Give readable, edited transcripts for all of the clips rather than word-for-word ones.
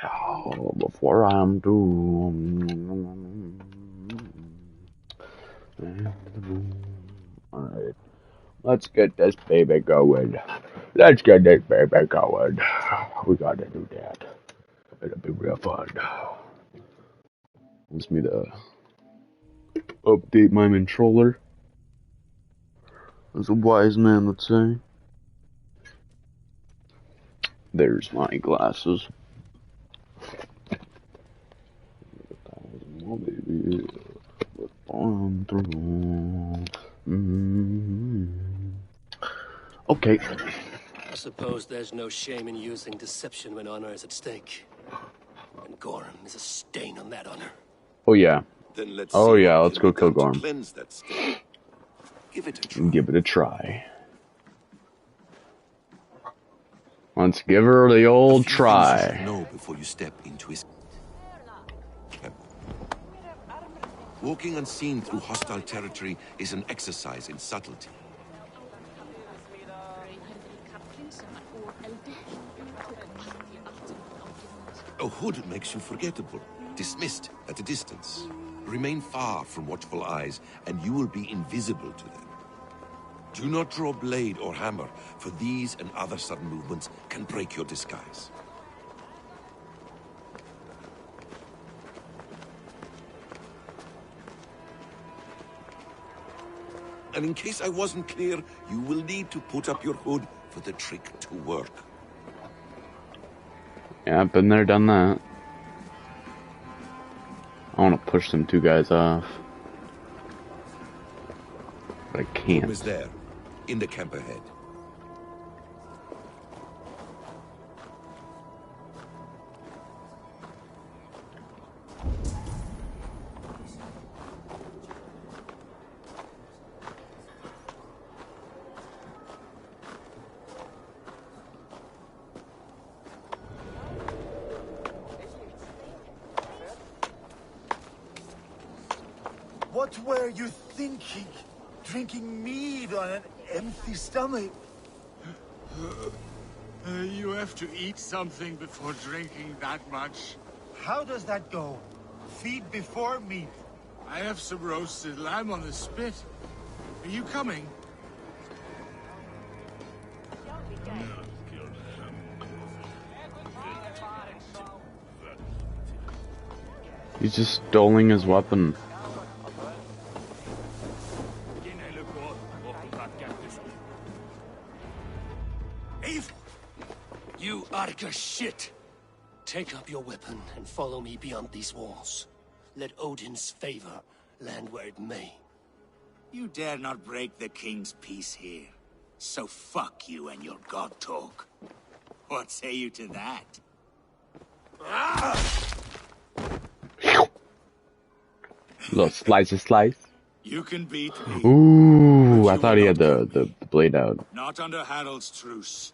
Oh, before I'm through. Alright, let's get this baby going. Let's get this baby going. We gotta do that. It'll be real fun. Wants me to update my controller, as a wise man would say. There's my glasses. Oh, baby. Okay. I suppose there's no shame in using deception when honor is at stake. And Gorham is a stain on that honor. Oh yeah. Then let's Oh see yeah, what let's can go be kill done to Gorham. cleanse that stain. Give it a try. Give it a try. Let's give her the old try. You should know before you step into his camp. Walking unseen through hostile territory is an exercise in subtlety. A hood makes you forgettable, dismissed at a distance. Remain far from watchful eyes, and you will be invisible to them. Do not draw blade or hammer, for these and other sudden movements can break your disguise. And in case I wasn't clear, you will need to put up your hood for the trick to work. Yeah, I've been there, done that. I want to push them two guys off. But I can't. Gorham is there, in the camp ahead. What were you thinking? Drinking mead on an empty stomach? You have to eat something before drinking that much. How does that go? Feed before meat. I have some roasted lamb on the spit. Are you coming? He's just stoling his weapon. You Arca shit! Take up your weapon and follow me beyond these walls. Let Odin's favor land where it may. You dare not break the king's peace here. So fuck you and your god talk. What say you to that? Little slice. You can beat me. Ooh, I thought he had the blade out. Not under Harald's truce.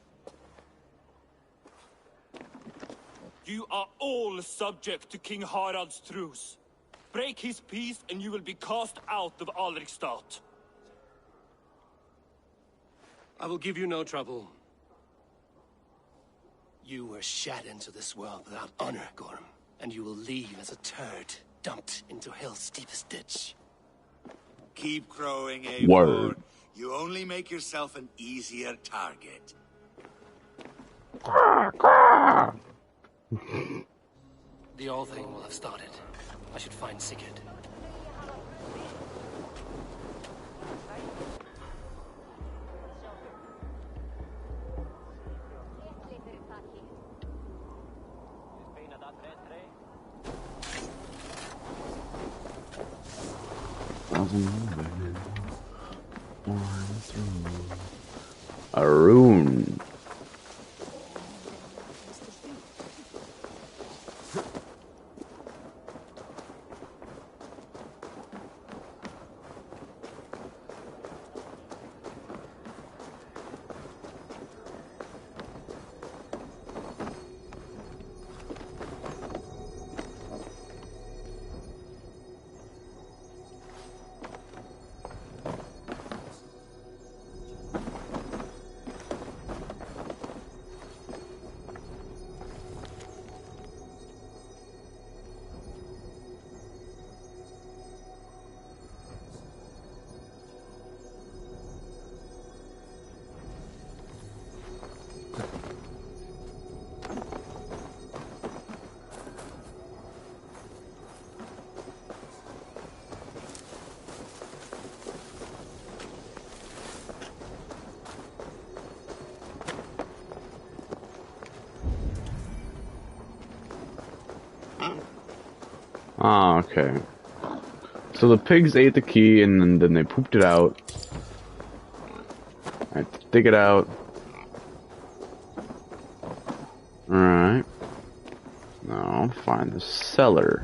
You are all subject to King Harald's truce. Break his peace and you will be cast out of Alrikstad. I will give you no trouble. You were shat into this world without honor, Gorham, and you will leave as a turd dumped into hell's deepest ditch. Keep crowing, Eivor. Word. You only make yourself an easier target. The All Thing will have started. I should find Sigurd. A rune. Ah, okay. So the pigs ate the key and then they pooped it out. I have to dig it out. Alright. Now find the cellar.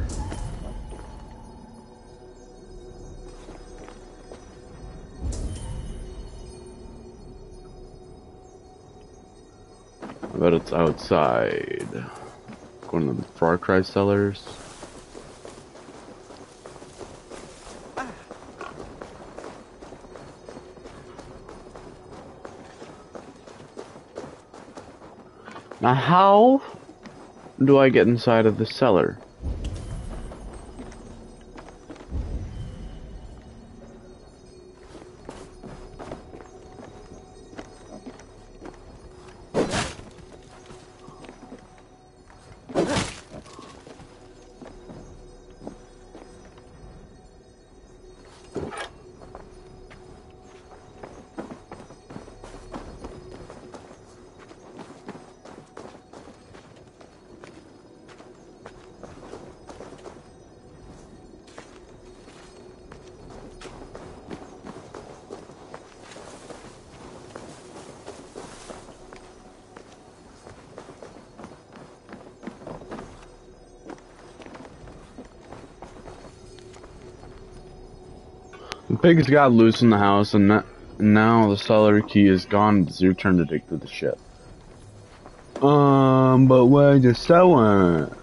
I bet it's outside. Going to the Far Cry cellars. Now how do I get inside of the cellar? The pigs got loose in the house, and now the cellar key is gone. It's your turn to dig through the shit. But where's the cellar?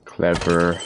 Clever.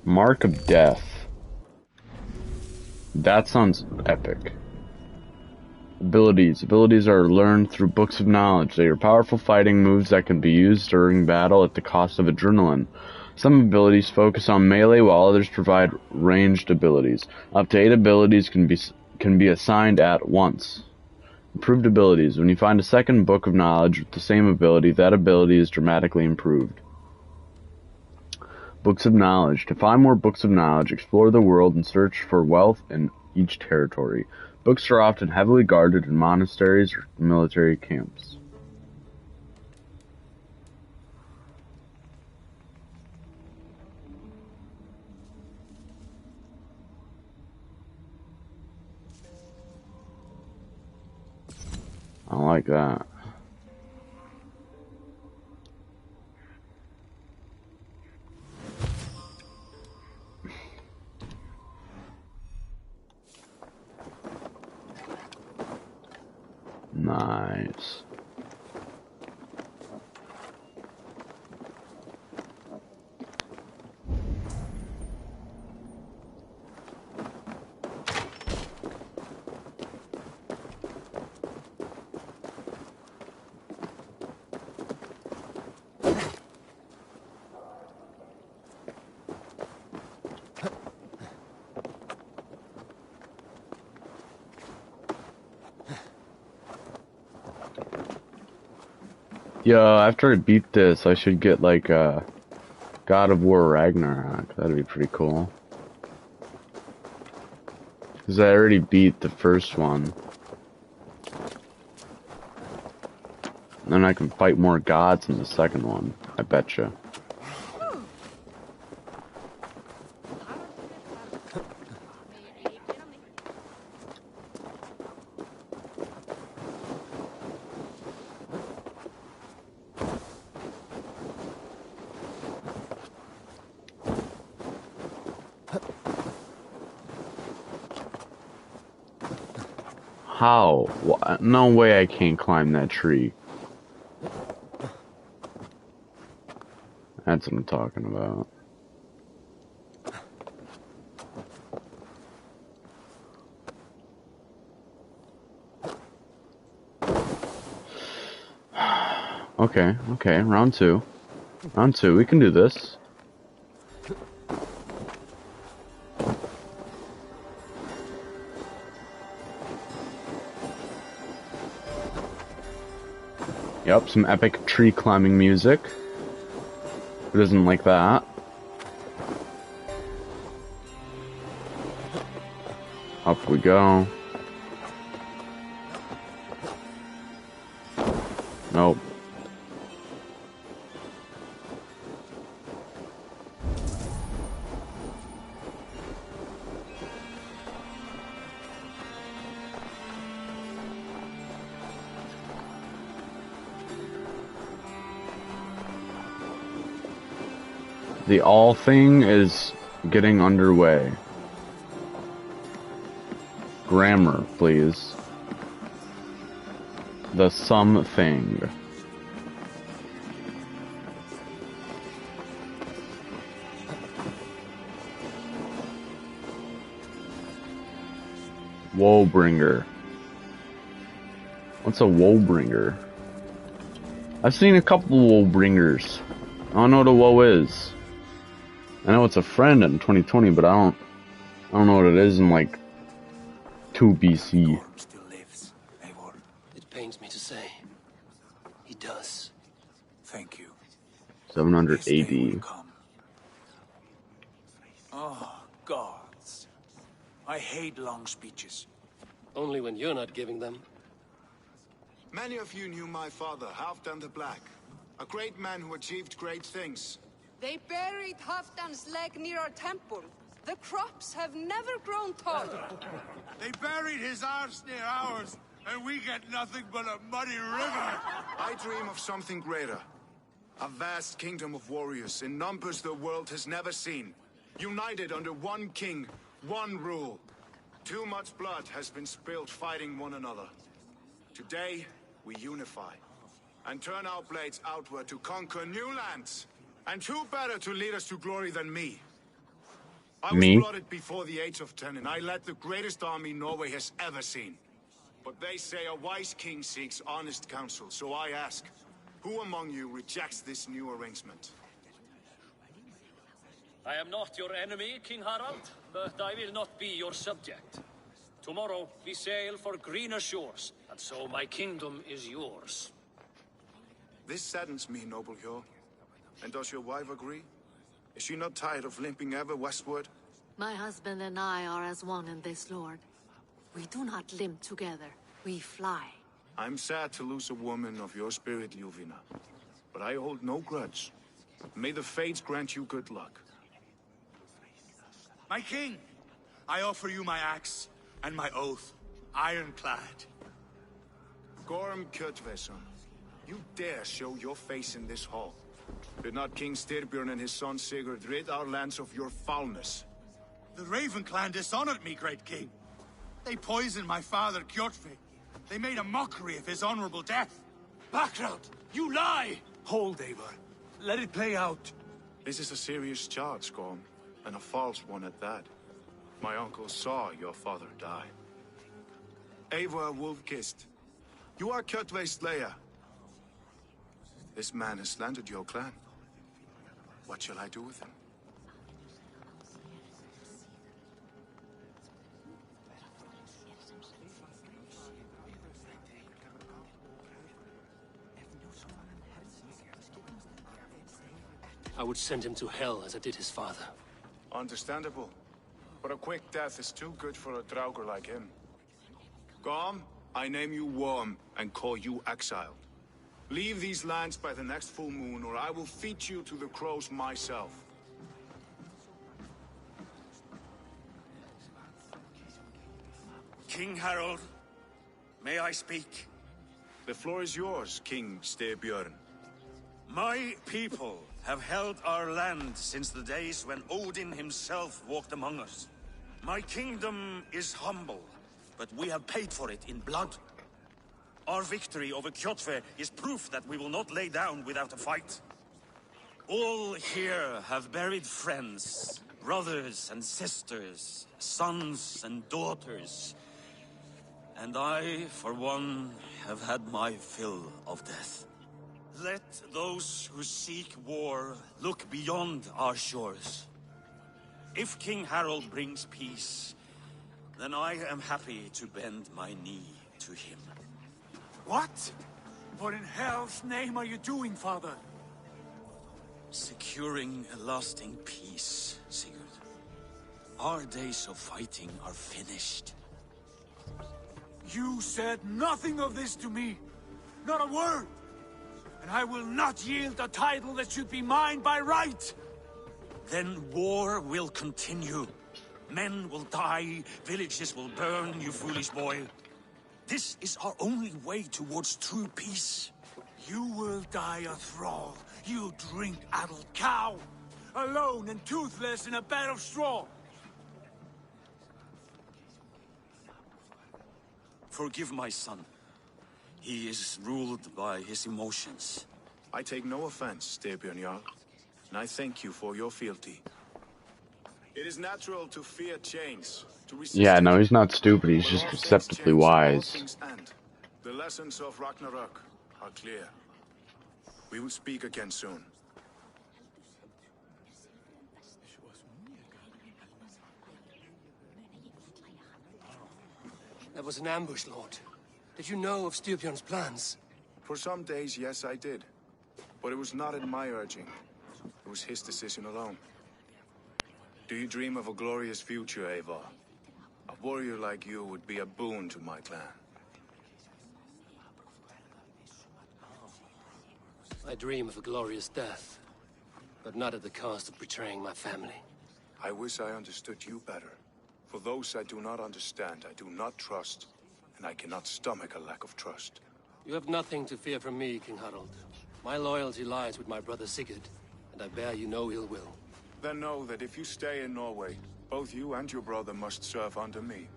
Mark of Death. That sounds epic. Abilities. Abilities are learned through books of knowledge. They are powerful fighting moves that can be used during battle at the cost of adrenaline. Some abilities focus on melee, while others provide ranged abilities. Up to 8 abilities can be assigned at once. Improved abilities. When you find a second book of knowledge with the same ability, that ability is dramatically improved. Books of Knowledge. To find more books of knowledge, explore the world and search for wealth in each territory. Books are often heavily guarded in monasteries or military camps. I like that. Nice. Yo, after I beat this, I should get like God of War Ragnarok. That'd be pretty cool. Cause I already beat the first one. Then I can fight more gods in the second one. I betcha. How? No way I can't climb that tree. That's what I'm talking about. Okay, round two. Round two, we can do this. Yep, some epic tree climbing music. Who doesn't like that? Up we go. Nope. The all thing is getting underway. Grammar, please. The something. Woebringer. What's a woebringer? I've seen a couple woebringers. I don't know what a woe is. I know it's a friend in 2020, but I don't know what it is in like 2 BC. Still lives, Eivor. It pains me to say. He does. Thank you. 700 This day will AD. come. Oh, gods. I hate long speeches. Only when you're not giving them. Many of you knew my father, Halfdan the Black. A great man who achieved great things. They buried Halfdan's leg near our temple. The crops have never grown tall. They buried his arse near ours, and we get nothing but a muddy river. I dream of something greater. A vast kingdom of warriors in numbers the world has never seen. United under one king, one rule. Too much blood has been spilled fighting one another. Today, we unify. And turn our blades outward to conquer new lands. And who better to lead us to glory than me? I was Me? blooded before the age of 10, and I led the greatest army Norway has ever seen. But they say a wise king seeks honest counsel, so I ask, who among you rejects this new arrangement? I am not your enemy, King Harald, but I will not be your subject. Tomorrow we sail for greener shores, and so my kingdom is yours. This saddens me, noble Hjor. And does your wife agree? Is she not tired of limping ever westward? My husband and I are as one in this, Lord. We do not limp together. We fly. I'm sad to lose a woman of your spirit, Ljuvina. But I hold no grudge. May the fates grant you good luck. My king, I offer you my axe and my oath, ironclad. Gorm Kjotveson, you dare show your face in this hall. Did not King Styrbjörn and his son Sigurd rid our lands of your foulness? The Raven clan dishonored me, great king. They poisoned my father, Kjotve. They made a mockery of his honorable death. Background! You lie! Hold, Eivor. Let it play out. This is a serious charge, Gorm, and a false one at that. My uncle saw your father die. Eivor Wolf-Kissed, you are Kjotve's slayer. This man has slandered your clan. What shall I do with him? I would send him to hell as I did his father. Understandable. But a quick death is too good for a Draugr like him. Gorm, I name you Worm and call you exiled. Leave these lands by the next full moon, or I will feed you to the crows myself. King Harold, may I speak? The floor is yours, King Styrbjörn. My people have held our land since the days when Odin himself walked among us. My kingdom is humble, but we have paid for it in blood. Our victory over Kjotve is proof that we will not lay down without a fight. All here have buried friends, brothers and sisters, sons and daughters. And I, for one, have had my fill of death. Let those who seek war look beyond our shores. If King Harold brings peace, then I am happy to bend my knee to him. What? What in hell's name are you doing, father? Securing a lasting peace, Sigurd. Our days of fighting are finished. You said nothing of this to me. Not a word. And I will not yield a title that should be mine by right. Then war will continue. Men will die, villages will burn, you foolish boy. This is our only way towards true peace. You will die a thrall. You drink-addled cow. Alone and toothless in a bed of straw. Forgive my son. He is ruled by his emotions. I take no offense, Styrbjörn Jarl, and I thank you for your fealty. It is natural to fear change, to resist Yeah, no, it, he's not stupid. He's but just all things deceptively change and all wise. things end. The lessons of Ragnarok are clear. We will speak again soon. That was an ambush, Lord. Did you know of Styrbjörn's plans? For some days, yes, I did. But it was not at my urging. It was his decision alone. Do you dream of a glorious future, Eivor? A warrior like you would be a boon to my clan. I dream of a glorious death, but not at the cost of betraying my family. I wish I understood you better. For those I do not understand, I do not trust, and I cannot stomach a lack of trust. You have nothing to fear from me, King Harold. My loyalty lies with my brother Sigurd, and I bear you no ill will. Then know that if you stay in Norway, both you and your brother must serve under me.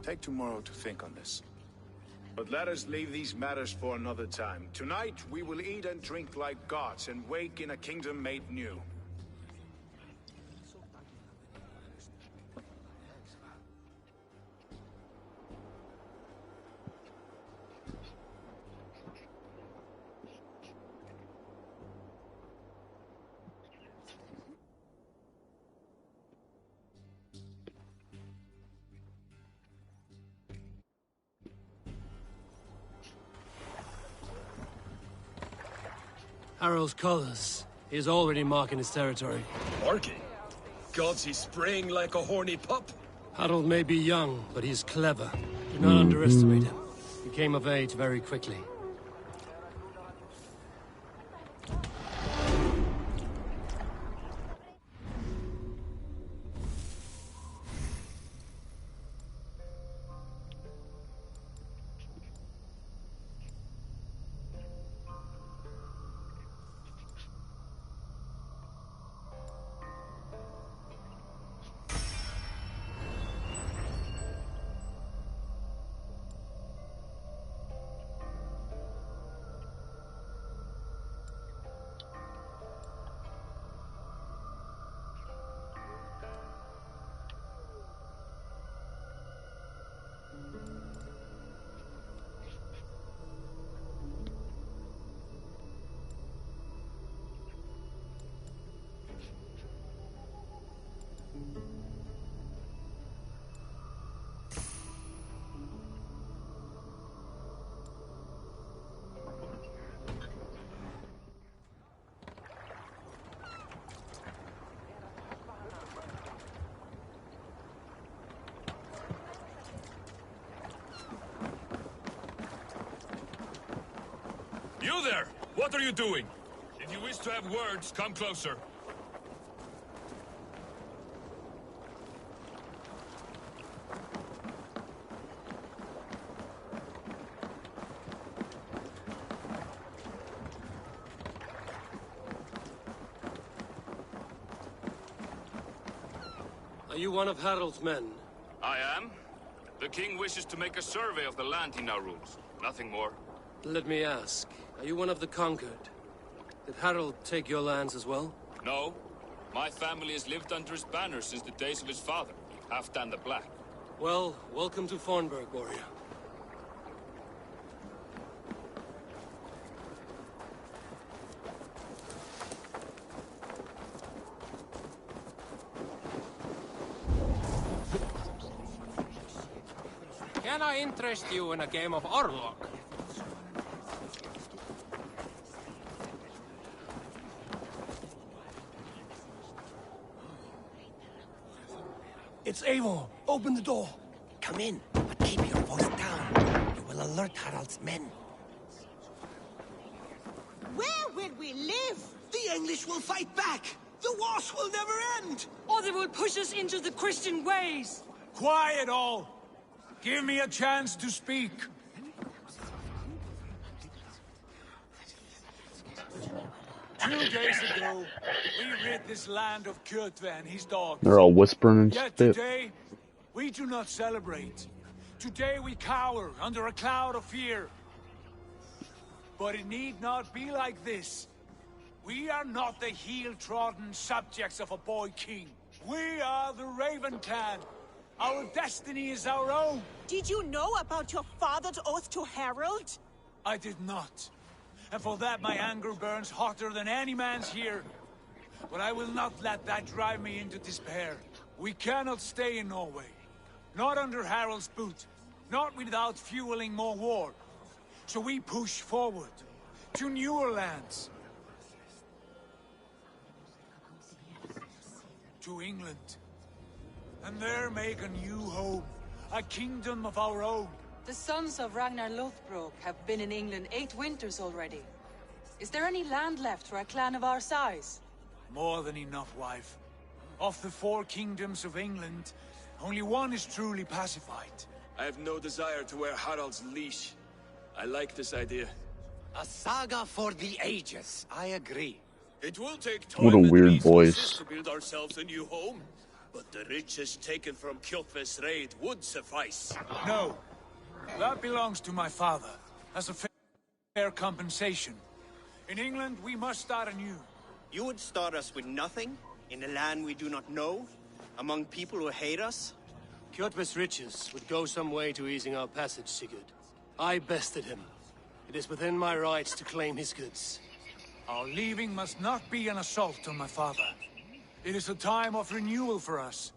Take tomorrow to think on this. But let us leave these matters for another time. Tonight, we will eat and drink like gods and wake in a kingdom made new. Harold's colors. He is already marking his territory. Marking? Gods, he's spraying like a horny pup. Harold may be young, but he's clever. Do not underestimate him. He came of age very quickly. there! What are you doing? If you wish to have words, come closer. Are you one of Harold's men? I am. The king wishes to make a survey of the land he now rules. Nothing more. Let me ask, are you one of the conquered? Did Harold take your lands as well? No. My family has lived under his banner since the days of his father, Halfdan the Black. Well, welcome to Farnburg, warrior. Can I interest you in a game of Orlog? It's Eivor. Open the door. Come in, but keep your voice down. You will alert Harald's men. Where will we live? The English will fight back. The wars will never end. Or they will push us into the Christian ways. Quiet all! Give me a chance to speak. 2 days ago, we rid this land of Kjotve and his dogs. They're all whispering and Yet spit. today, we do not celebrate. Today we cower under a cloud of fear. But it need not be like this. We are not the heel-trodden subjects of a boy king. We are the Raven Clan. Our destiny is our own. Did you know about your father's oath to Harold? I did not. And for that my anger burns hotter than any man's here. But I will not let that drive me into despair. We cannot stay in Norway. Not under Harald's boot. Not without fueling more war. So we push forward. To newer lands. To England. And there make a new home. A kingdom of our own. The sons of Ragnar Lothbrok have been in England 8 winters already. Is there any land left for a clan of our size? More than enough, wife. Of the 4 kingdoms of England, only one is truly pacified. I have no desire to wear Harald's leash. I like this idea. A saga for the ages. I agree. It will take time What a and weird resources voice. to build ourselves a new home. But the riches taken from Kjotve's raid would suffice. No. That belongs to my father, as a fair compensation. In England, we must start anew. You would start us with nothing? In a land we do not know? Among people who hate us? Kjotve's riches would go some way to easing our passage, Sigurd. I bested him. It is within my rights to claim his goods. Our leaving must not be an assault on my father. It is a time of renewal for us.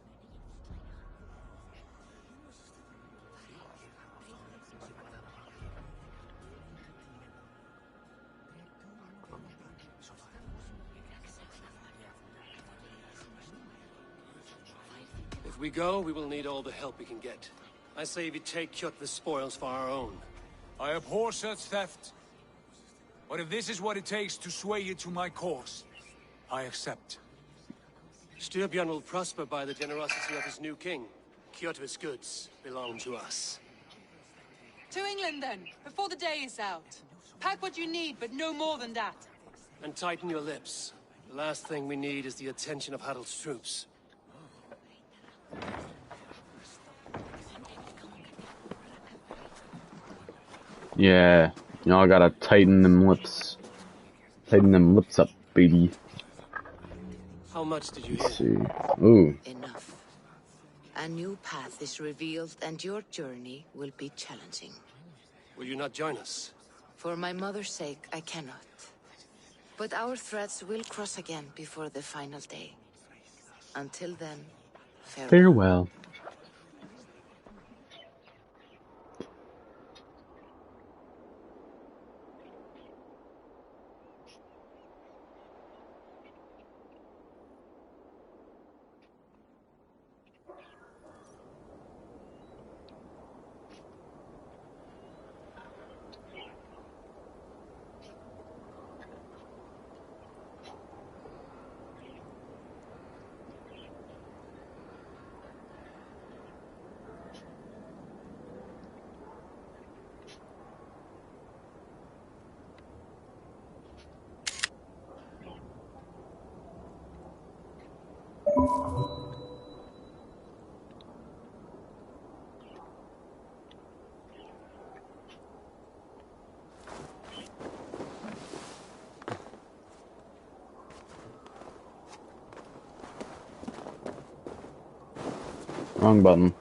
If we go, we will need all the help we can get. I say we take Kjotve's spoils for our own. I abhor such theft. But if this is what it takes to sway you to my cause, I accept. Styrbjörn will prosper by the generosity of his new king. Kjotve's goods belong to us. To England then, before the day is out. Pack what you need, but no more than that. And tighten your lips. The last thing we need is the attention of Harald's troops. Yeah, y'all gotta tighten them lips. Tighten them lips up, baby. How much did you Let's hear? see. Ooh. Enough. A new path is revealed and your journey will be challenging. Will you not join us? For my mother's sake, I cannot. But our threads will cross again before the final day. Until then, farewell. Farewell. Wrong button.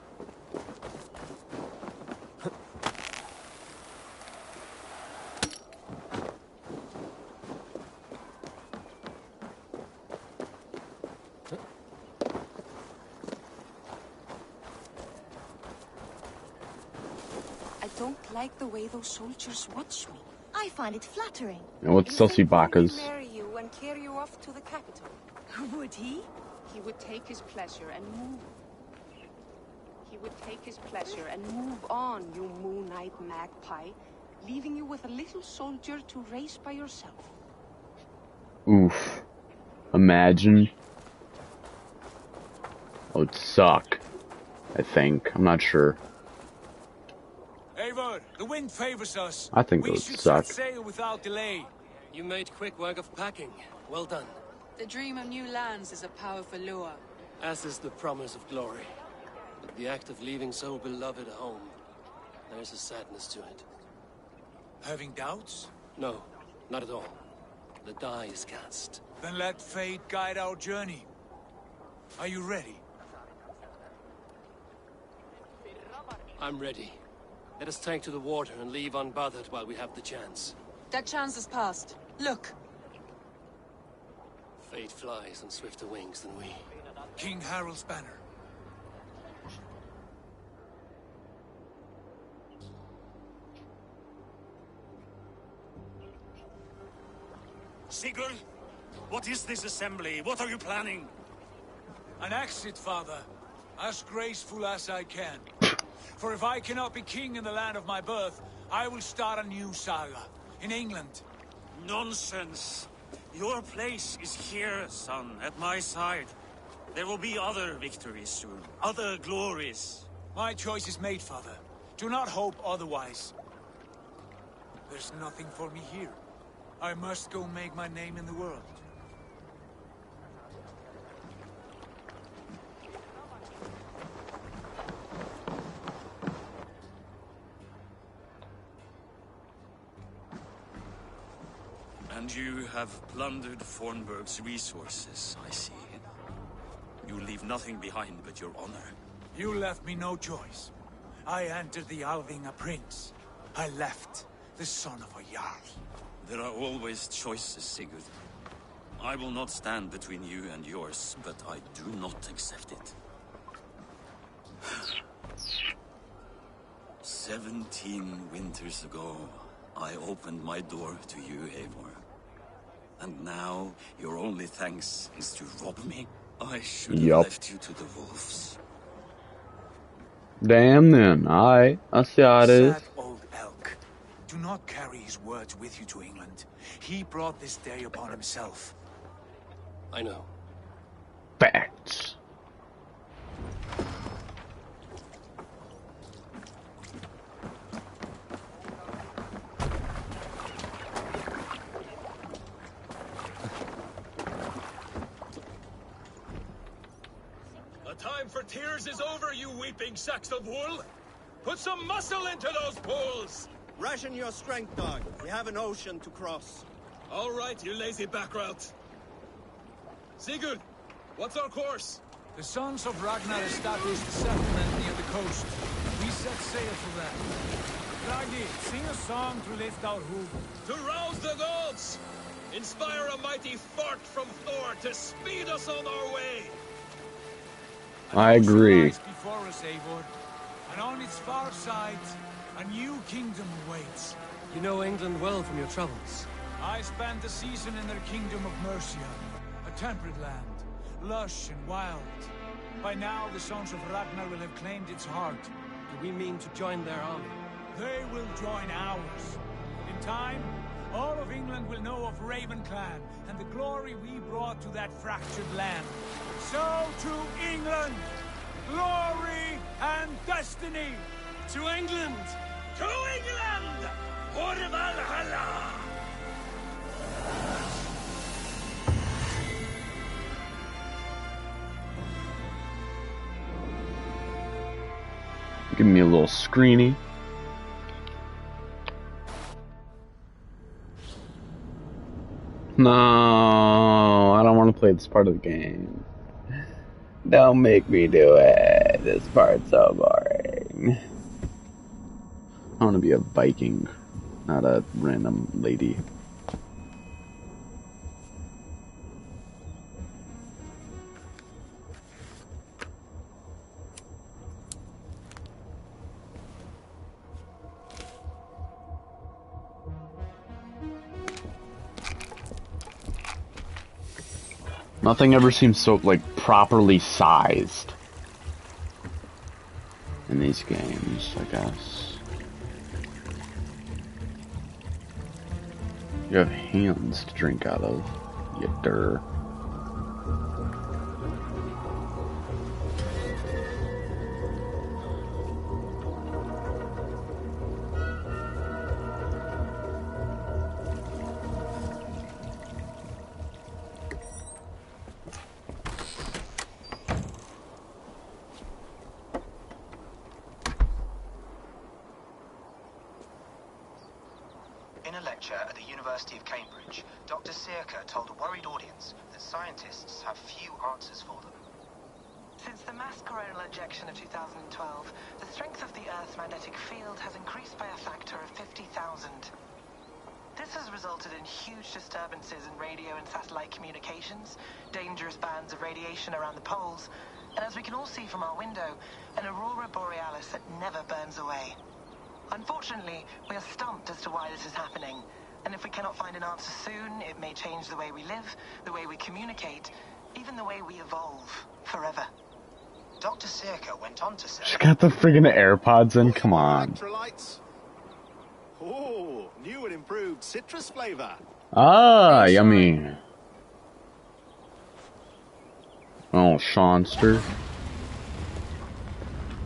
I don't like the way those soldiers watch me. I find it flattering. And what's Celsi Bacchus? Marry you and carry you off to the capital. Would he? He would take his pleasure and move. He would take his pleasure and move on, you Moon Knight magpie, leaving you with a little soldier to race by yourself. Oof. Imagine. That would suck. I think. I'm not sure. Eivor, the wind favors us. I think it would suck. Set sail without delay. You made quick work of packing. Well done. The dream of new lands is a powerful lure. As is the promise of glory. But the act of leaving so beloved a home, there's a sadness to it. Having doubts? No, not at all. The die is cast. Then let fate guide our journey. Are you ready? I'm ready. Let us take to the water and leave unbothered while we have the chance. That chance has passed. Look. Fate flies on swifter wings than we. King Harald's banner. Sigurd, what is this assembly? What are you planning? An exit, father. As graceful as I can. For if I cannot be king in the land of my birth, I will start a new saga. In England. Nonsense. Your place is here, son, at my side. There will be other victories soon. Other glories. My choice is made, father. Do not hope otherwise. There's nothing for me here. I must go make my name in the world. And you have plundered Fornburg's resources, I see. You leave nothing behind but your honor. You left me no choice. I entered the Alving a prince. I left the son of a Jarl. There are always choices, Sigurd. I will not stand between you and yours, but I do not accept it. 17 winters ago, I opened my door to you, Eivor. And now, your only thanks is to rob me? I should have left you to the wolves. Damn then, I see how it is. Sad old elk. Do not carry his words with you to England. He brought this day upon himself. I know. Facts. Time for tears is over, you weeping sacks of wool! Put some muscle into those pulls! Ration your strength, dog. We have an ocean to cross. All right, you lazy backrout. Sigurd, what's our course? The sons of Ragnar established a settlement near the coast. We set sail for that. Raggi, sing a song to lift our hoof. To rouse the gods! Inspire a mighty fart from Thor to speed us on our way! I agree. Before us, Eivor, and on its far side, a new kingdom awaits. You know England well from your travels. I spent a season in their kingdom of Mercia, a temperate land, lush and wild. By now, the sons of Ragnar will have claimed its heart. Do we mean to join their army? They will join ours. In time, all of England will know of Raven Clan and the glory we brought to that fractured land. So to England, glory and destiny. To England! To England! For Valhalla! Give me a little screeny. No, I don't want to play this part of the game. Don't make me do it. This part's so boring. I want to be a Viking, not a random lady. Nothing ever seems so, like, properly sized in these games, I guess. You have hands to drink out of, you dir. Around the poles, and as we can all see from our window, an aurora borealis that never burns away. Unfortunately, we are stumped as to why this is happening, and if we cannot find an answer soon, it may change the way we live, the way we communicate, even the way we evolve forever. Dr. Circa went on to say... She got the friggin' AirPods in, come on. Electrolytes. Oh, new and improved citrus flavor. Ah, yummy. Oh, Shawnster.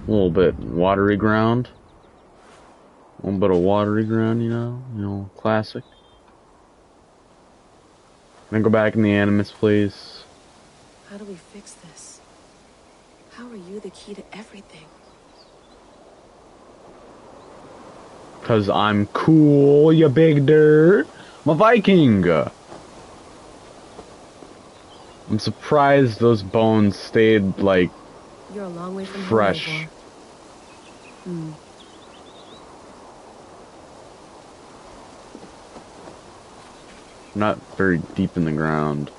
A little bit watery ground. A little bit of watery ground, you know, classic. Can I go back in the Animus, please? How do we fix this? How are you the key to everything? 'Cause I'm cool, you big dirt. I'm a Viking. I'm surprised those bones stayed, like, You're a long way from fresh. Home, Not very deep in the ground.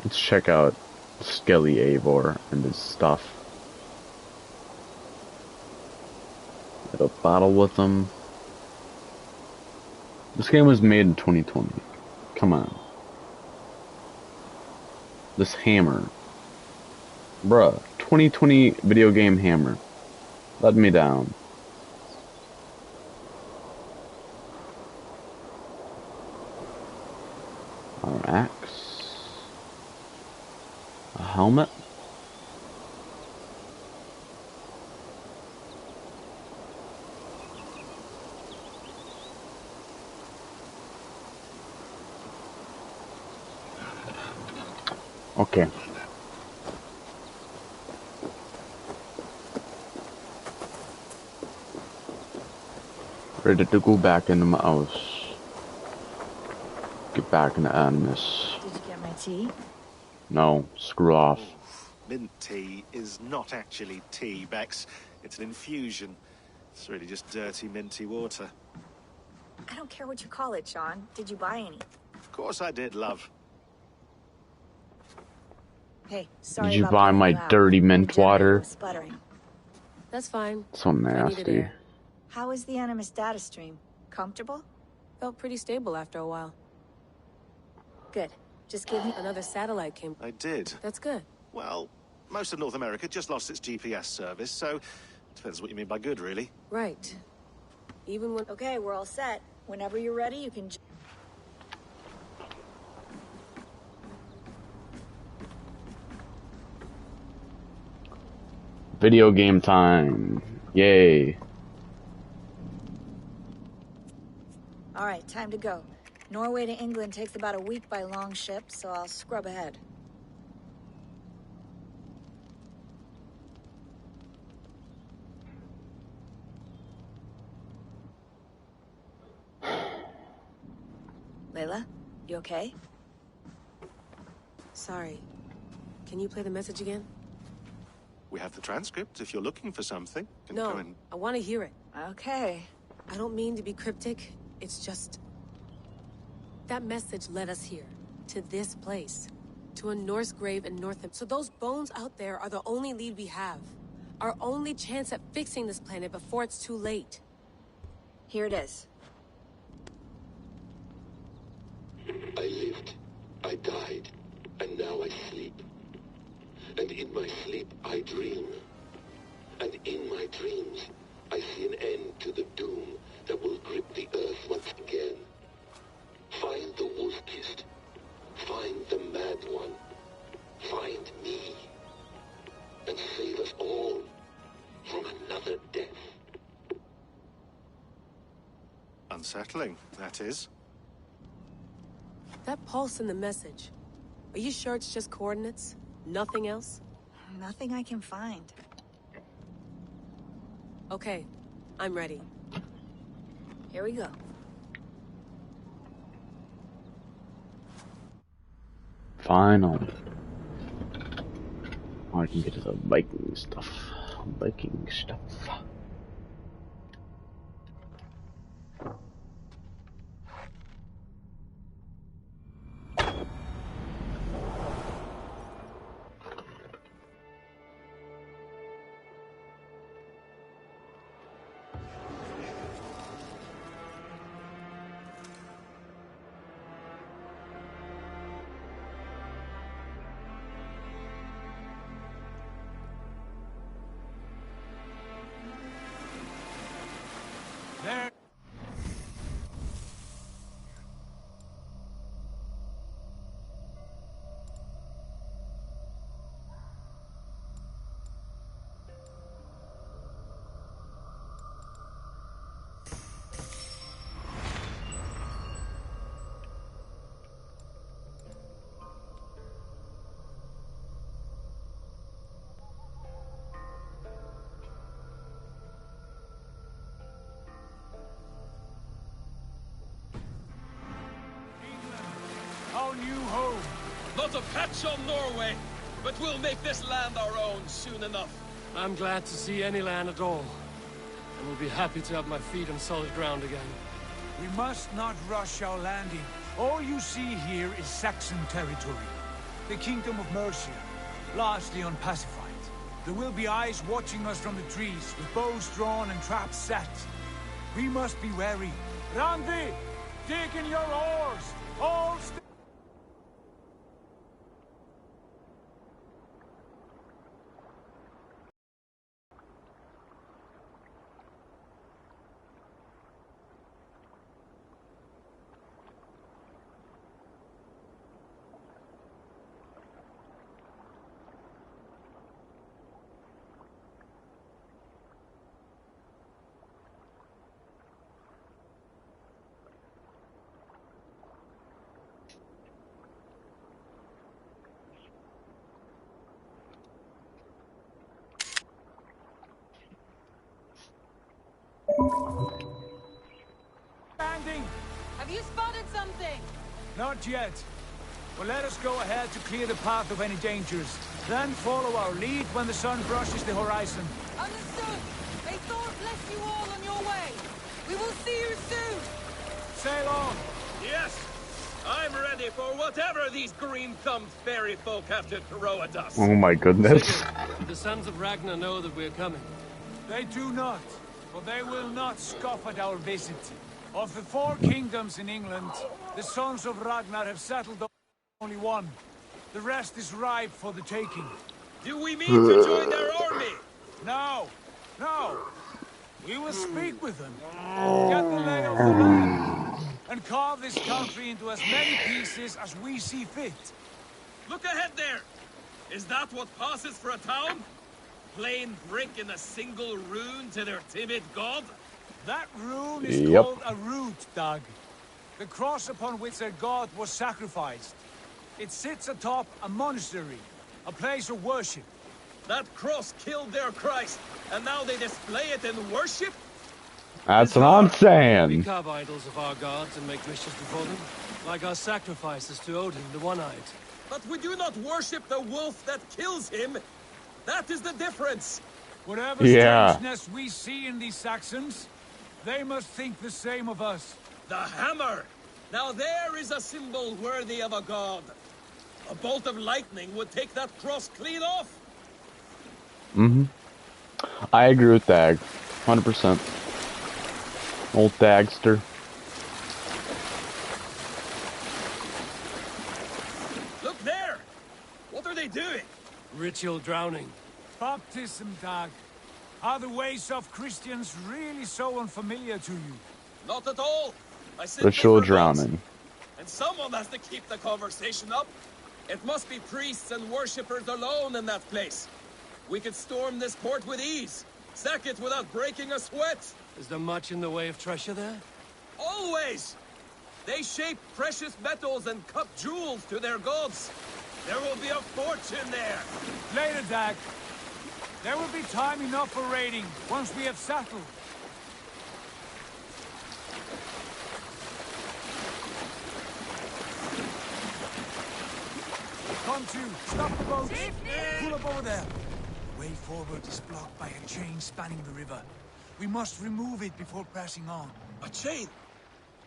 Let's check out Skelly Eivor and his stuff. Got a bottle with him. This game was made in 2020. Come on. This hammer. Bruh, 2020 video game hammer. Let me down. Our axe. A helmet. Okay. Ready to go back into my house. Get back into Animus. Did you get my tea? No, screw off. Mint tea is not actually tea, Bex. It's an infusion. It's really just dirty, minty water. I don't care what you call it, Sean. Did you buy any? Of course I did, love. Hey, sorry Did you about buy calling my you out. dirty My mint generator water? was sputtering. That's fine. So I needed nasty. air. How is the Animus data stream? Comfortable? Felt pretty stable after a while. Good. Just give me... Another satellite came. I did. That's good. Well, most of North America just lost its GPS service, so depends what you mean by good, really. Right. Even when... Okay, we're all set. Whenever you're ready, you can... Video game time. Yay. All Alright, time to go. Norway to England takes about a week by long ship, so I'll scrub ahead. Layla, you okay? Sorry. Can you play the message again? We have the transcript if you're looking for something. Can No, go and... I want to hear it. Okay. I don't mean to be cryptic. It's just... That message led us here. To this place. To a Norse grave in Northam. So those bones out there are the only lead we have. Our only chance at fixing this planet before it's too late. Here it is. I lived, I died, and now I sleep. And in my sleep I dream. And in my dreams I see an end to the doom that will grip the earth once again. Find the wolf-kissed. Find the mad one. Find me. And save us all from another death. Unsettling, that is. That pulse in the message. Are you sure it's just coordinates? Nothing else? Nothing I can find. Okay, I'm ready. Here we go. Finally. Oh, I can get to the Viking stuff. Viking stuff. There. Our new home. Not a patch on Norway, but we'll make this land our own soon enough. I'm glad to see any land at all. I will be happy to have my feet on solid ground again. We must not rush our landing. All you see here is Saxon territory. The Kingdom of Mercia, largely unpacified. There will be eyes watching us from the trees, with bows drawn and traps set. We must be wary. Randi, dig in your oars! All landing! Have you spotted something? Not yet. Well, let us go ahead to clear the path of any dangers. Then follow our lead when the sun brushes the horizon. Understood. May Thor bless you all on your way. We will see you soon. Sail on. Yes, I'm ready for whatever these green-thumbed fairy folk have to throw at us. Oh my goodness. The sons of Ragnar know that we're coming. They do not, but they will not scoff at our visit. Of the 4 kingdoms in England, the sons of Ragnar have settled on only one. The rest is ripe for the taking. Do we mean to join their army? No, no. We will speak with them, get the lay of the land, and carve this country into as many pieces as we see fit. Look ahead there. Is that what passes for a town? Plain brick in a single rune to their timid god? That rune is called a root, Doug. The cross upon which their god was sacrificed. It sits atop a monastery, a place of worship. That cross killed their Christ, and now they display it in worship? That's what I'm We saying. carve idols of our gods and make wishes before them, like our sacrifices to Odin, the One-Eyed. But we do not worship the wolf that kills him. That is the difference. Whatever Yeah. strangeness we see in these Saxons, they must think the same of us. The hammer! Now there is a symbol worthy of a god. A bolt of lightning would take that cross clean off. I agree with Dag. 100%. Old Dagster. Look there! What are they doing? Ritual drowning. Baptism, Dag. Are the ways of Christians really so unfamiliar to you? Not at all. I simply Ritual forgot. drowning. And someone has to keep the conversation up. It must be priests and worshippers alone in that place. We could storm this port with ease. Sack it without breaking a sweat. Is there much in the way of treasure there? Always! They shape precious metals and cut jewels to their gods. There will be a fortune there. Later, Dag. There will be time enough for raiding, once we have settled. Come to, stop the boat. Pull up over there. Way forward is blocked by a chain spanning the river. We must remove it before pressing on. A chain?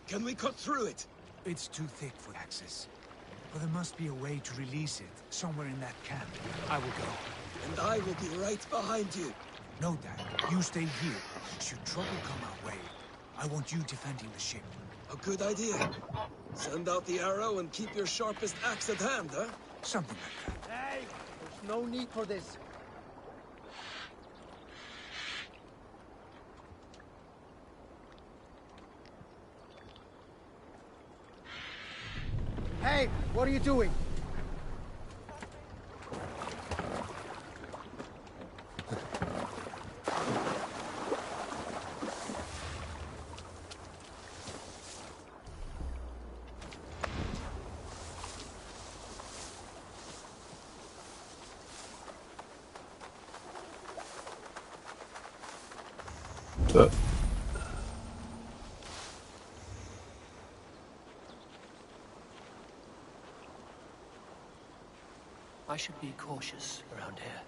Can we cut through it? It's too thick for access. But there must be a way to release it, somewhere in that camp. I will go. And I will be right behind you. No, Dad. You stay here. Should trouble come our way, I want you defending the ship. A good idea. Send out the arrow and keep your sharpest axe at hand, huh? Something like that. Hey! There's no need for this. Hey! What are you doing? I should be cautious around here.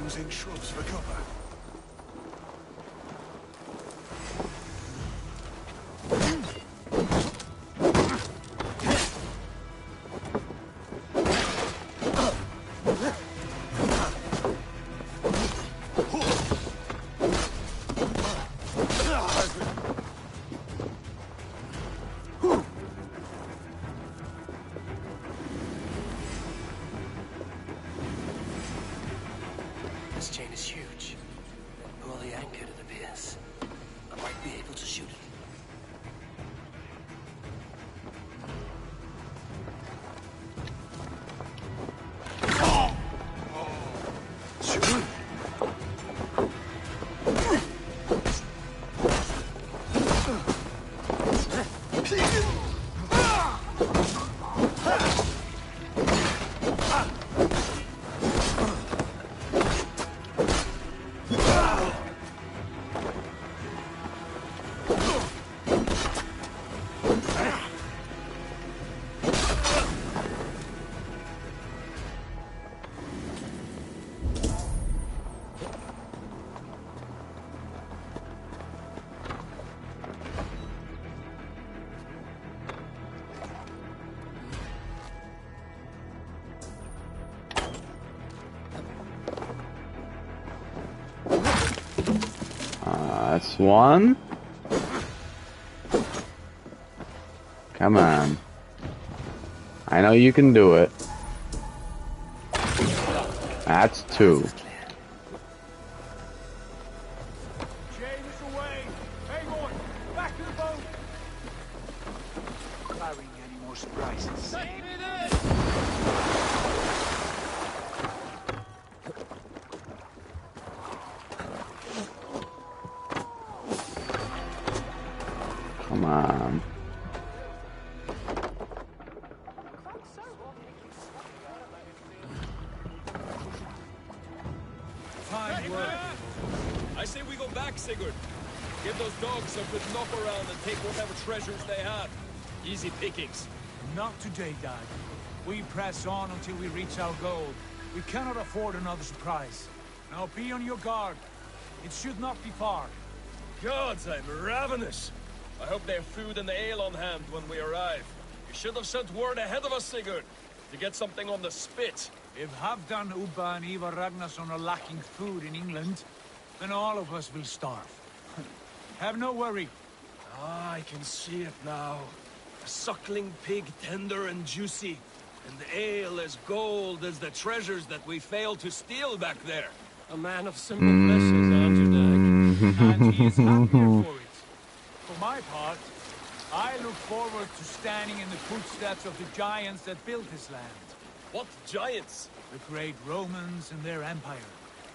Using shrubs for cover. This chain is huge. Pull the anchor to the piers. I might be able to shoot it. That's one. Come on. I know you can do it. That's two. Chain is away. Hang on. Back to the boat. on. Fine work. I say we go back, Sigurd. Give those dogs a good knock around and take whatever treasures they have. Easy pickings. Not today, Dad. We press on until we reach our goal. We cannot afford another surprise. Now be on your guard. It should not be far. Gods, I'm ravenous. I hope they have food and ale on hand when we arrive. You should have sent word ahead of us, Sigurd, to get something on the spit. If Halfdan, Ubba, and Ivar Ragnarsson are lacking food in England, then all of us will starve. Have no worry. Ah, I can see it now. A suckling pig, tender and juicy. And the ale as gold as the treasures that we failed to steal back there. A man of simple pleasures, aren't you, Dag? And he is happier for it. For my part, I look forward to standing in the footsteps of the giants that built this land. What giants? The great Romans and their empire.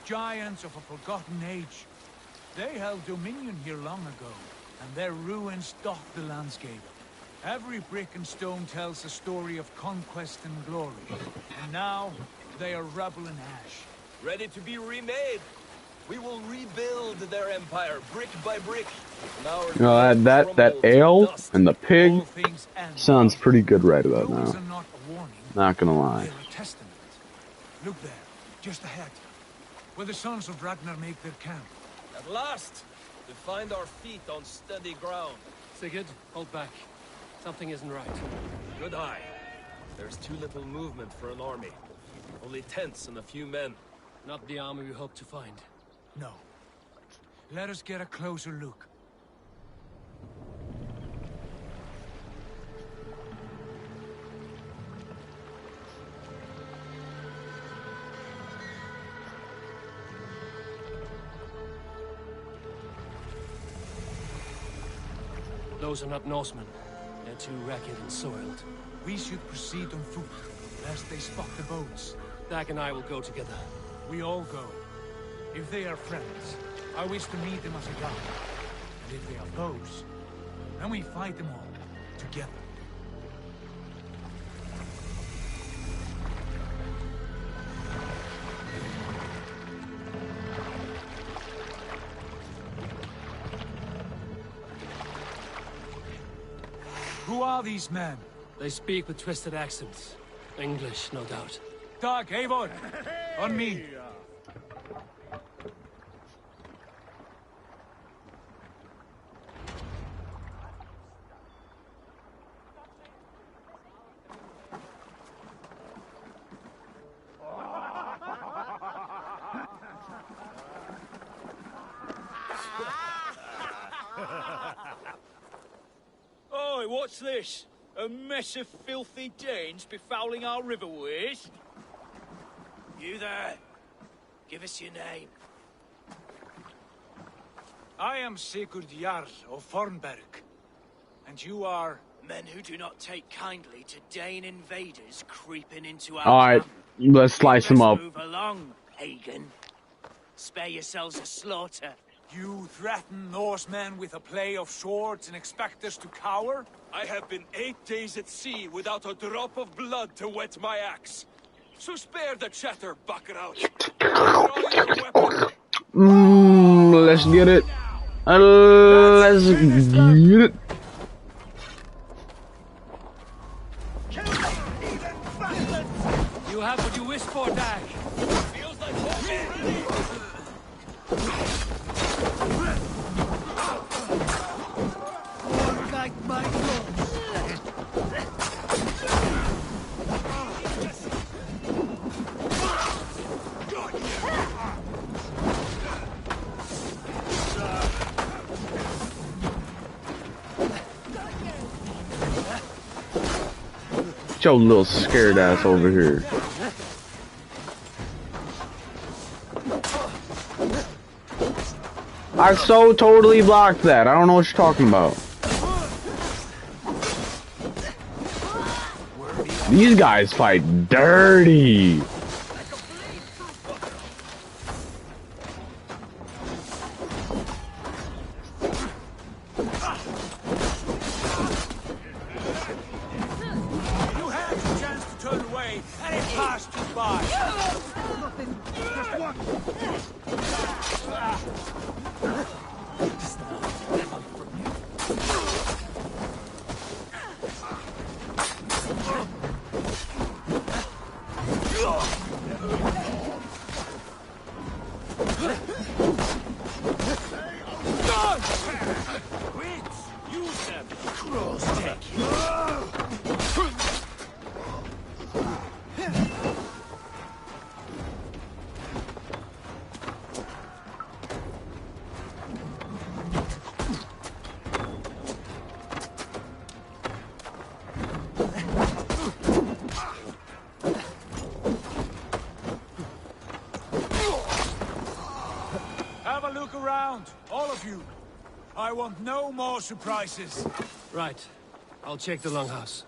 Giants of a forgotten age. They held dominion here long ago, and their ruins dot the landscape. Every brick and stone tells a story of conquest and glory. And now, they are rubble and ash. Ready to be remade. We will rebuild their empire, brick by brick. You know, that ale and the pig sounds pretty good right about now. Not gonna lie. Look there, just ahead, where the sons of Ragnar make their camp. At last, to find our feet on steady ground. Sigurd, hold back. Something isn't right. Good eye. There's too little movement for an army. Only tents and a few men. Not the army we hope to find. No. Let us get a closer look. Those are not Norsemen. They're too ragged and soiled. We should proceed on foot, lest they spot the boats. Dag and I will go together. We all go. If they are friends, I wish to meet them as a guide. And if they are foes, then we fight them all, together. Who are these men? They speak with twisted accents. English, no doubt. Dag, Eivor! On me! Oi, what's this? A mess of filthy Danes befouling our riverways? You there. Give us your name. I am Sigurd Jarl of Fornberg. And you are... Men who do not take kindly to Dane invaders creeping into our Alright, camp. let's slice them up. Move along, pagan. Spare yourselves a slaughter. You threaten Norsemen with a play of swords and expect us to cower? I have been 8 days at sea without a drop of blood to wet my axe. So spare the chatter, buckaroo. Let's get it. Let's get it. You have what you wish for, Dag. Feels like home already. Like my clothes. Get your little scared ass over here. I so totally blocked that. I don't know what you're talking about. These guys fight dirty. Have a look around, all of you. I want no more surprises. Right. I'll check the longhouse.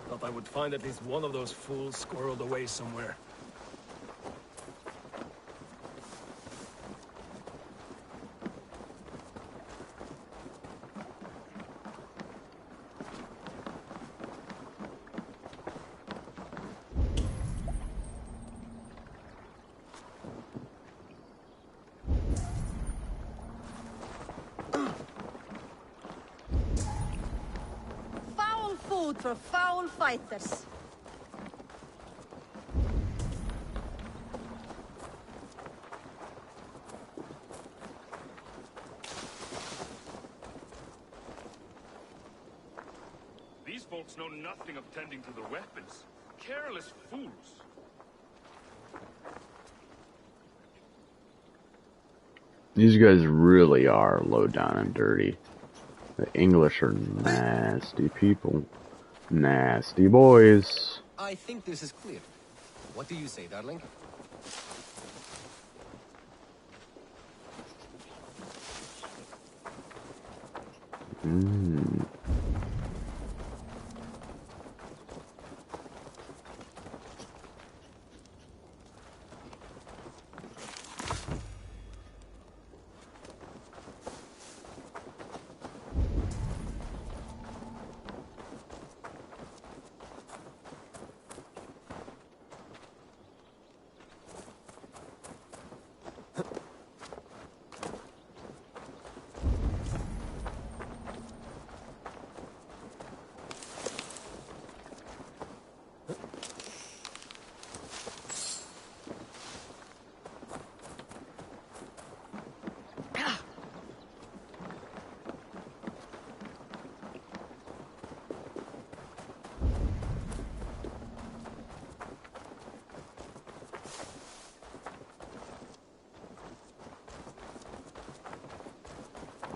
Thought I would find at least one of those fools squirreled away somewhere. Foul food for foul fighters. These folks know nothing of tending to their weapons. Careless fools. These guys really are low down and dirty. The English are nasty people. Nasty boys. I think this is clear. What do you say, darling?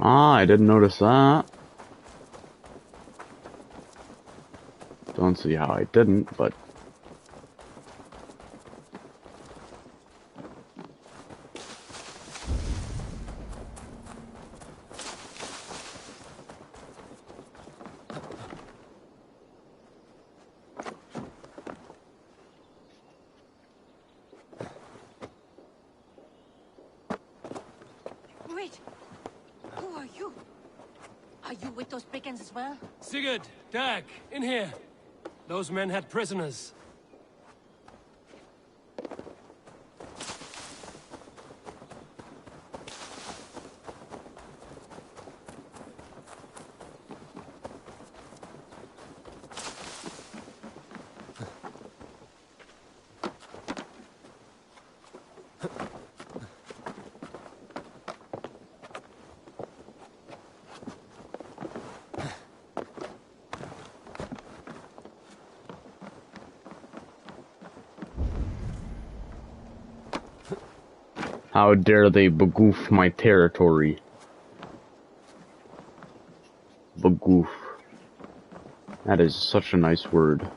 Ah, I didn't notice that. Don't see how I didn't, but... Wait. Who are you? Are you with those brigands as well? Sigurd, Dag, in here. Those men had prisoners. How dare they bagoof my territory? Bagoof. That is such a nice word.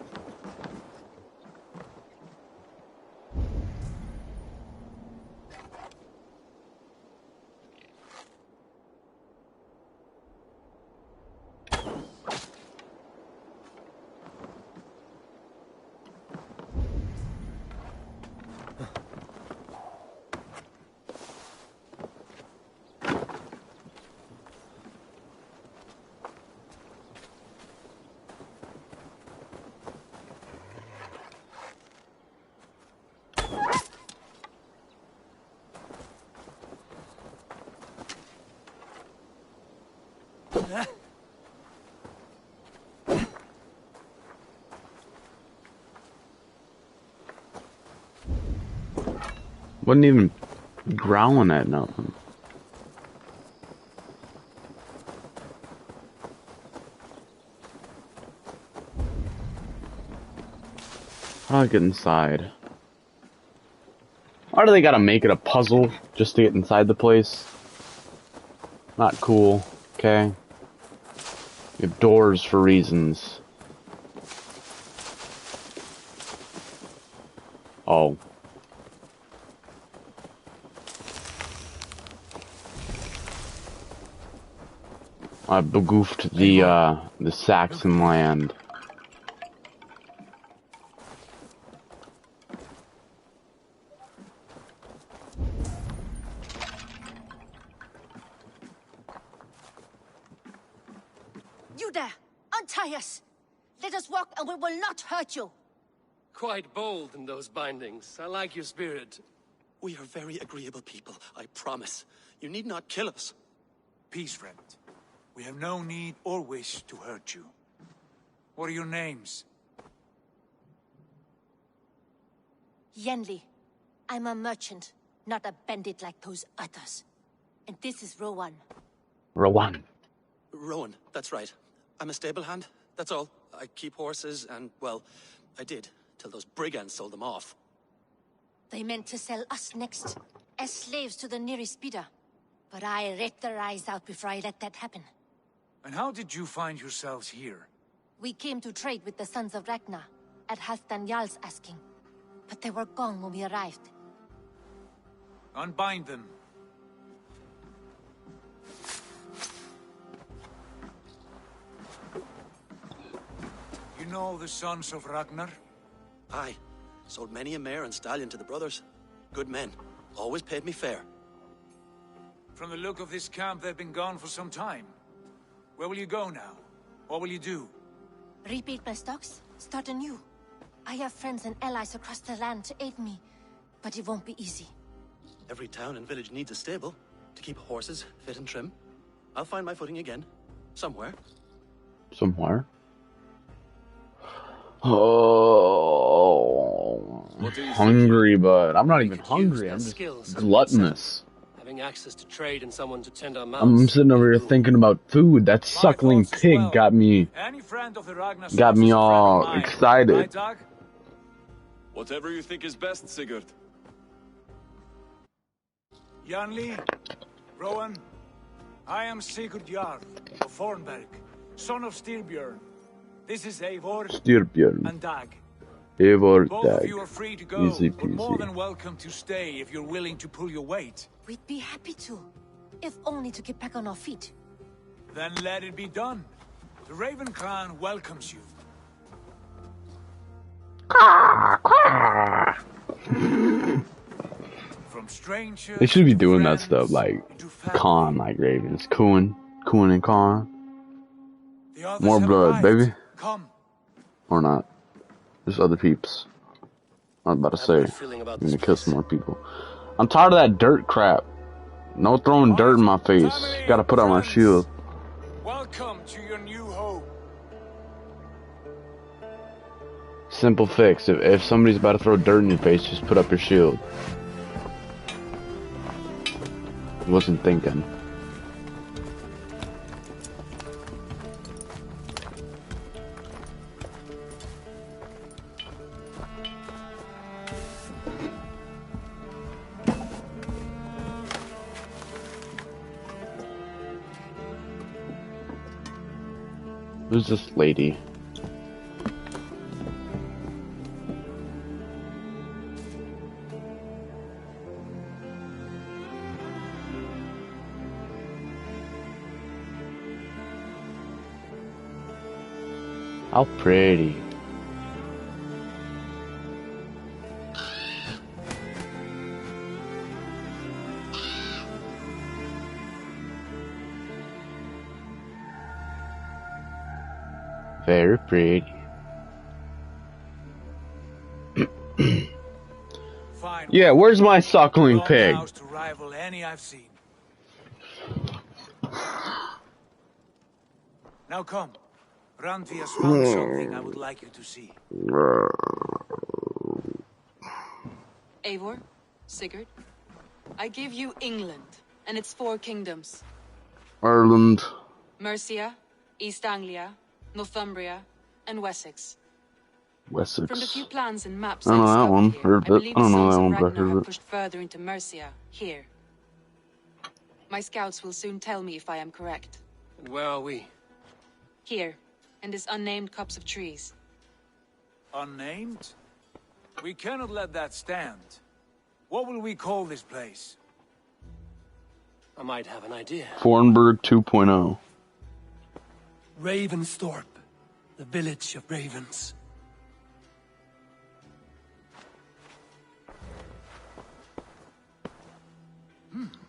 Wasn't even growling at nothing. How do I get inside? Why do they gotta make it a puzzle just to get inside the place? Not cool, okay? You have doors for reasons. Oh. I begoofed the Saxon land. You there! Untie us! Let us walk and we will not hurt you! Quite bold in those bindings. I like your spirit. We are very agreeable people, I promise. You need not kill us. Peace, friend. We have no need or wish to hurt you. What are your names? Yenli. I'm a merchant, not a bandit like those others. And this is Rowan. Rowan. Rowan, that's right. I'm a stable hand, that's all. I keep horses and, well, I did, till those brigands sold them off. They meant to sell us next, as slaves to the nearest bidder. But I ripped their eyes out before I let that happen. And how did you find yourselves here? We came to trade with the Sons of Ragnar, at Halfdan Jarl's asking. But they were gone when we arrived. Unbind them. You know the Sons of Ragnar? Aye. Sold many a mare and stallion to the brothers. Good men. Always paid me fair. From the look of this camp, they've been gone for some time. Where will you go now? What will you do? Rebuild my stocks, start anew. I have friends and allies across the land to aid me, but it won't be easy. Every town and village needs a stable to keep horses fit and trim. I'll find my footing again. Somewhere. Somewhere? Oh, hungry, but I'm not even hungry. I'm just gluttonous. Having access to trade and someone to tend our I'm mouths. sitting over here thinking about food. That suckling pig got me all excited. Whatever you think is best, Sigurd. Janli, Rowan, I am Sigurd Jarl of Fornberg, son of Styrbjörn. This is Eivor Styrbjörn. and Dag. Eivor, Both Dag. of you are free to go, Easy but more peasy. than welcome to stay if you're willing to pull your weight. We'd be happy to, if only to get back on our feet. Then let it be done. The Raven clan welcomes you. From strangers. They should be doing that stuff like Khan, like Ravens. Cooing and Khan. More blood, baby. Come. Or not. There's other peeps. I was about to say, I'm gonna kill some more people. I'm tired of that dirt crap. No throwing dirt in my face. Gotta put on my shield. Welcome to your new home. Simple fix. If somebody's about to throw dirt in your face, just put up your shield. Wasn't thinking. Who's this lady? How pretty. Very pretty. Fine. Yeah, where's my suckling pig? To rival any I've seen. Now come. Randvia's found something I would like you to see. Eivor, Sigurd, I give you England, and its 4 kingdoms. Ireland. Mercia, East Anglia, Northumbria, and Wessex. Wessex. From the few plans and maps I don't know that one. here, Heard I of it. believe I don't the know sons that of one, but I Ragnar heard have of it. pushed further into Mercia, here. My scouts will soon tell me if I am correct. And where are we? Here, in this unnamed copse of trees. Unnamed? We cannot let that stand. What will we call this place? I might have an idea. Fornburg 2.0. Ravensthorpe, the village of ravens.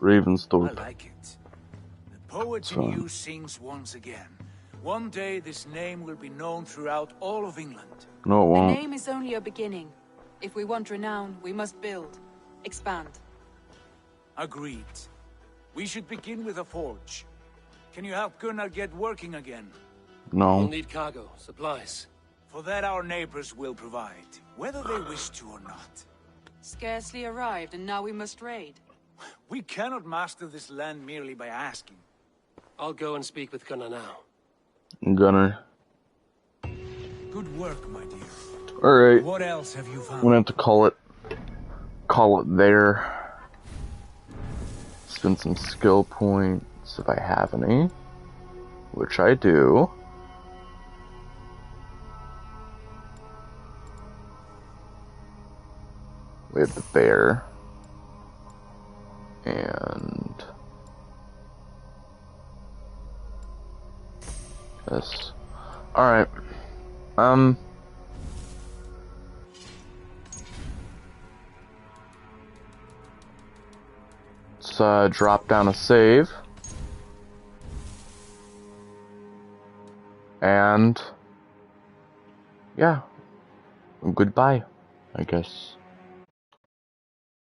Ravensthorpe. I like it. The poet in you sings once again. One day this name will be known throughout all of England. No, it The won't. name is only a beginning. If we want renown, we must build, expand. Agreed. We should begin with a forge. Can you help Gunnar get working again? No. We'll need cargo, supplies. For that our neighbors will provide, whether they wish to or not. Scarcely arrived, and now we must raid. We cannot master this land merely by asking. I'll go and speak with Gunnar now. Gunnar. Good work, my dear. Alright. What else have you found? I'm gonna have to call it there. Spend some skill points if I have any. Which I do. We have the bear. And this. Alright. Let's drop down a save. And yeah. Goodbye, I guess.